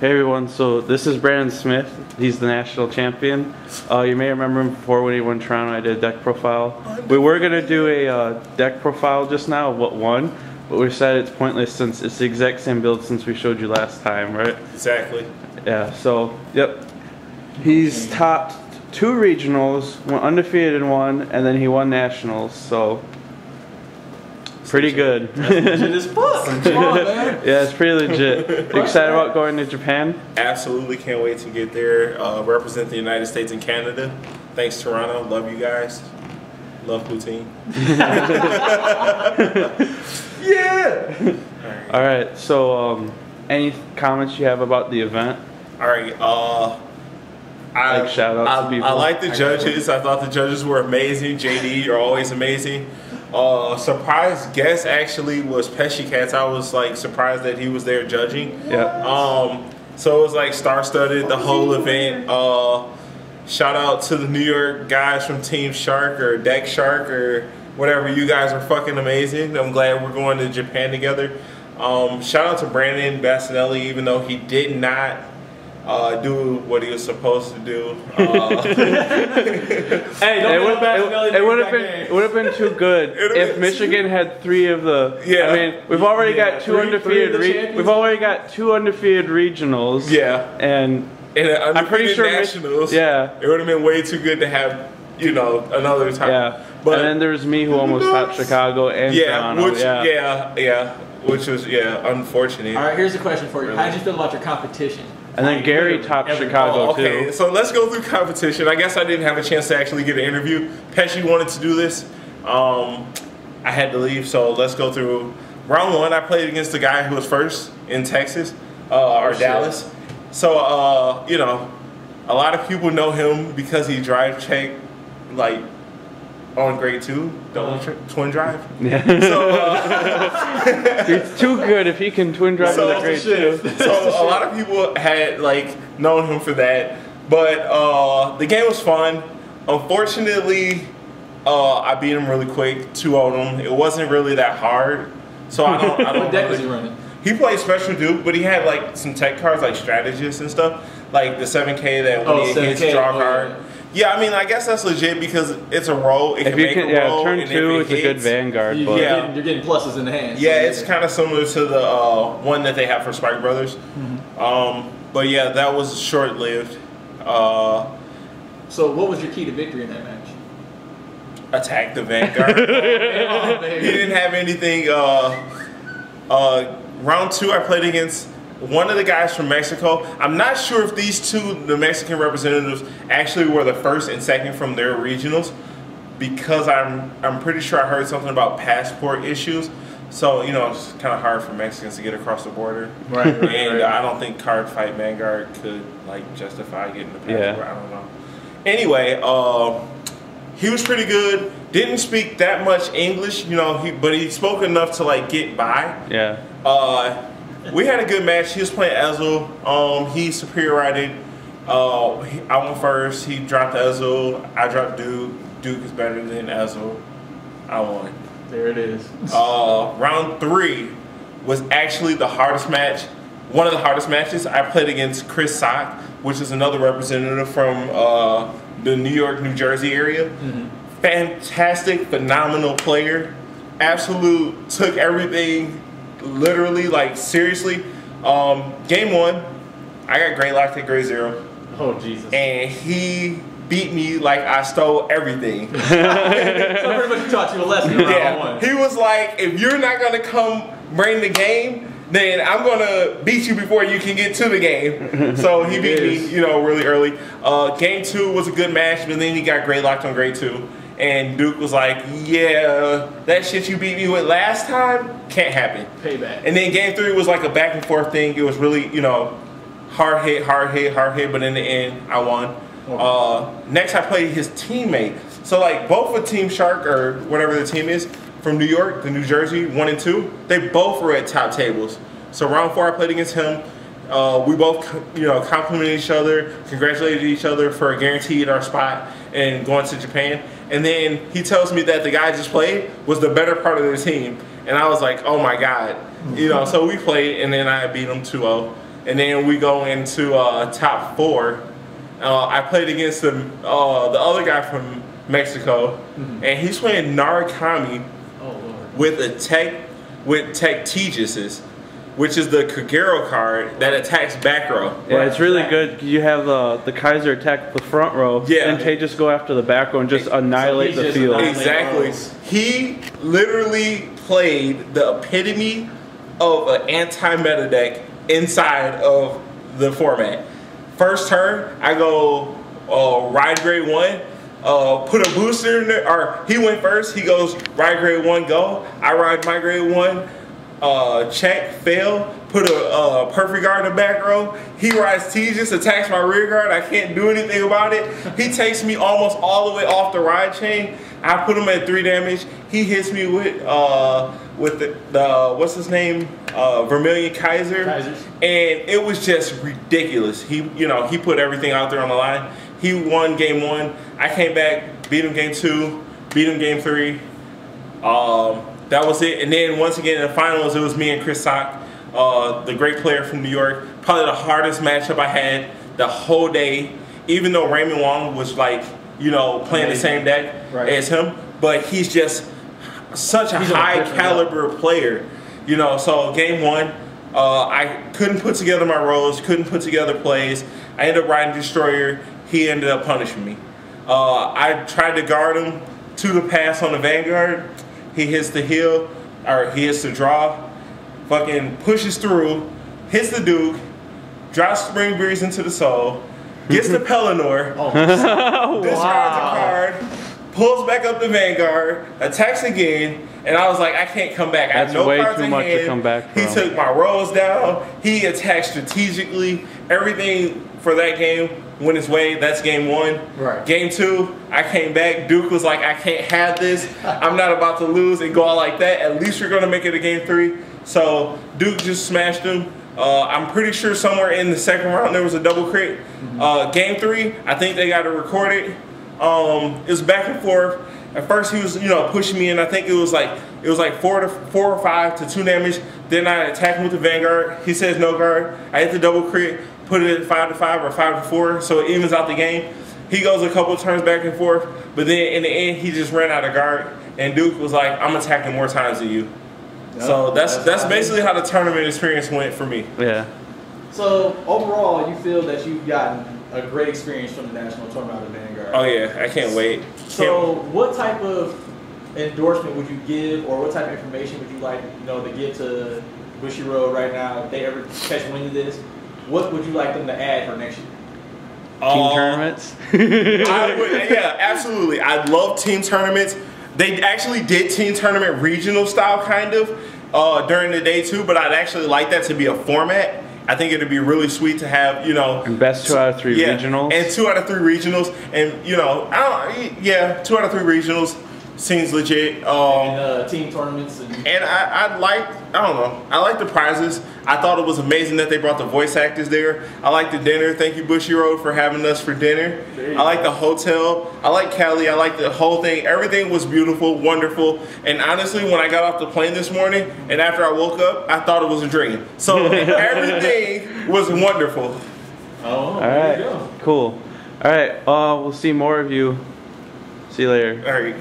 Hey everyone, so this is Brandon Smith. He's the national champion. You may remember him before when he won Toronto. I did a deck profile. We were going to do a deck profile just now of what won, but we decided it's pointless since it's the exact same build since we showed you last time, right? Exactly. Yeah, so, yep. He's topped 2 regionals, went undefeated in 1, and then he won nationals, so pretty good. Legit as fuck. Come on, man. Yeah, it's pretty legit. You excited about going to Japan? Absolutely, can't wait to get there. Represent the United States and Canada. Thanks, Toronto. Love you guys. Love poutine. Yeah. All right. So, any comments you have about the event? All right. Like shout out to people. I like the judges. I thought the judges were amazing. JD, you're always amazing. Surprise guest actually was Pesci Cats. I was like surprised that he was there judging. Yeah. So it was like star-studded the whole event. Shout out to the New York guys from Team Shark or Deck Shark or whatever. You guys are fucking amazing. I'm glad we're going to Japan together. Shout out to Brandon Bassinelli, even though he did not do what he was supposed to do. Hey, it would have been too good if Michigan had 3 of the. Yeah. I mean, we've already got 2 undefeated. We've already got 2 undefeated regionals. Yeah. And I'm pretty sure nationals. Yeah. It would have been way too good to have, you know, another time. Yeah. But and then there's me who almost topped Chicago and Toronto. Which was unfortunate. All right, here's a question for you. How did you feel about your competition? And then Gary topped Chicago okay, too. so let's go through competition. I guess I didn't have a chance to actually get an interview. Pesci wanted to do this. I had to leave, so let's go through. Round 1, I played against the guy who was first in Texas, or Dallas. So, you know, a lot of people know him because he drive checked, like, on grade 2, twin drive. Yeah. So, it's too good if he can twin drive with a grade 2. So a lot of people had like known him for that, but the game was fun. Unfortunately, I beat him really quick, 2-0'd him. It wasn't really that hard, so I don't. What deck was he running? He played Special Duke, but he had like some tech cards like Strategist and stuff, like the 7K that when he hits draw card. Yeah, I mean, I guess that's legit because it's a roll. It if can you make can, a roll. turn 2 it's a good Vanguard. You're getting pluses in the hand. Yeah, it's kind of similar to the one that they have for Spike Brothers. But yeah, that was short-lived. So what was your key to victory in that match? Attack the Vanguard. He didn't have anything. Round 2, I played against one of the guys from Mexico. I'm not sure if these 2, the Mexican representatives, actually were the first and second from their regionals, because I'm pretty sure I heard something about passport issues. So, you know, it's kind of hard for Mexicans to get across the border. Right. And I don't think Cardfight Vanguard could, like, justify getting the passport. Yeah. I don't know. Anyway, he was pretty good. Didn't speak that much English, you know, but he spoke enough to, like, get by. Yeah. We had a good match. He was playing Ezel. He superior-rated. I went first. He dropped Ezel. I dropped Duke. Duke is better than Ezel. I won. There it is. Round 3 was actually the hardest match. One of the hardest matches. I played against Chris Sock, which is another representative from the New York, New Jersey area. Fantastic, phenomenal player. Absolute, took everything literally, like, seriously. Game 1, I got grade locked at grade 0. Oh, Jesus. And he beat me like I stole everything. So pretty much taught you a lesson in round 1. He was like, if you're not going to come bring the game, then I'm going to beat you before you can get to the game. So he beat me, you know, really early. Game 2 was a good match, but then he got grade locked on grade 2. And Duke was like, yeah, that shit you beat me with last time can't happen. Payback. And then game 3 was like a back and forth thing. It was really, you know, hard hit, but in the end, I won. Next, I played his teammate. So, like, both with Team Shark or whatever the team is from New York, the New Jersey, 1 and 2, they both were at top tables. So, round 4, I played against him. We both, you know, complimented each other, congratulated each other for guaranteed our spot and going to Japan. And then he tells me that the guy I just played was the better part of the team. And I was like, oh my God. You know, so we played, and then I beat him 2-0. and then we go into top 4. I played against the other guy from Mexico, and he's playing Narukami with Tech Tejas, which is the Kagero card that attacks back row. Yeah, it's really good. You have the Kaiser attack the front row, and Tejas go after the back row and just annihilate the field. Exactly. He literally played the epitome of an anti-meta deck inside of the format. First turn, I go ride grade 1, put a booster in there, or he went first, he goes ride grade 1, go. I ride my grade 1, check, fail, put a perfect guard in the back row. He rides Tejas, attacks my rear guard, I can't do anything about it. He takes me almost all the way off the ride chain. I put him at 3 damage. He hits me with the what's his name? Vermilion Kaiser. And it was just ridiculous. He put everything out there on the line. He won game 1. I came back, beat him game 2, beat him game 3. That was it. And then once again in the finals, it was me and Chris Sock, the great player from New York. Probably the hardest matchup I had the whole day. Even though Raymond Wong was like, playing the same deck as him, but he's just such a high caliber player. So game 1, I couldn't put together my rolls, couldn't put together plays. I ended up riding Destroyer. He ended up punishing me. I tried to guard him to the pass on the Vanguard. He hits the heal, or he hits the draw, fucking pushes through, hits the Duke, drops Spring Breeze into the soul, gets the Pelennor, discards a card, pulls back up the Vanguard, attacks again, and I was like, I can't come back. I have no cards in hand. To come back from. He took my rolls down. He attacked strategically. Everything for that game went his way. That's game 1. Right. Game 2, I came back. Duke was like, I can't have this. I'm not about to lose and go out like that. At least you're going to make it a game 3. So Duke just smashed him. I'm pretty sure somewhere in the second round there was a double crit. Game 3, I think they got to record it. It was back and forth. At first he was, pushing me in. I think it was like 4 or 5 to 2 damage. Then I attacked him with the Vanguard. He says no guard. I hit the double crit, put it at 5 to 5 or 5 to 4, so it evens out the game. He goes a couple turns back and forth, but then in the end he just ran out of guard. And Duke was like, I'm attacking more times than you. Yep, so that's basically how the tournament experience went for me. Yeah. So overall, you feel that you've gotten a great experience from the national tournament of Vanguard. Oh yeah, I can't wait. So what type of endorsement would you give, or what type of information would you like, to give to Bushiroad right now if they ever catch wind of this? What would you like them to add for next year? Team tournaments? Yeah, absolutely. I love team tournaments. They actually did team tournament regional style kind of during the day too, but I'd actually like that to be a format. I think it'd be really sweet to have, and best 2 out of 3 regionals. And 2 out of 3 regionals, and 2 out of 3 regionals seems legit. And team tournaments. And I like the prizes. I thought it was amazing that they brought the voice actors there. I like the dinner. Thank you, Bushiroad, for having us for dinner. I like the hotel. I like Cali. I like the whole thing. Everything was beautiful, wonderful. And honestly, when I got off the plane this morning and after I woke up, I thought it was a dream. So everything was wonderful. Oh, all there you go. Cool. All right, we'll see more of you. See you later. All right.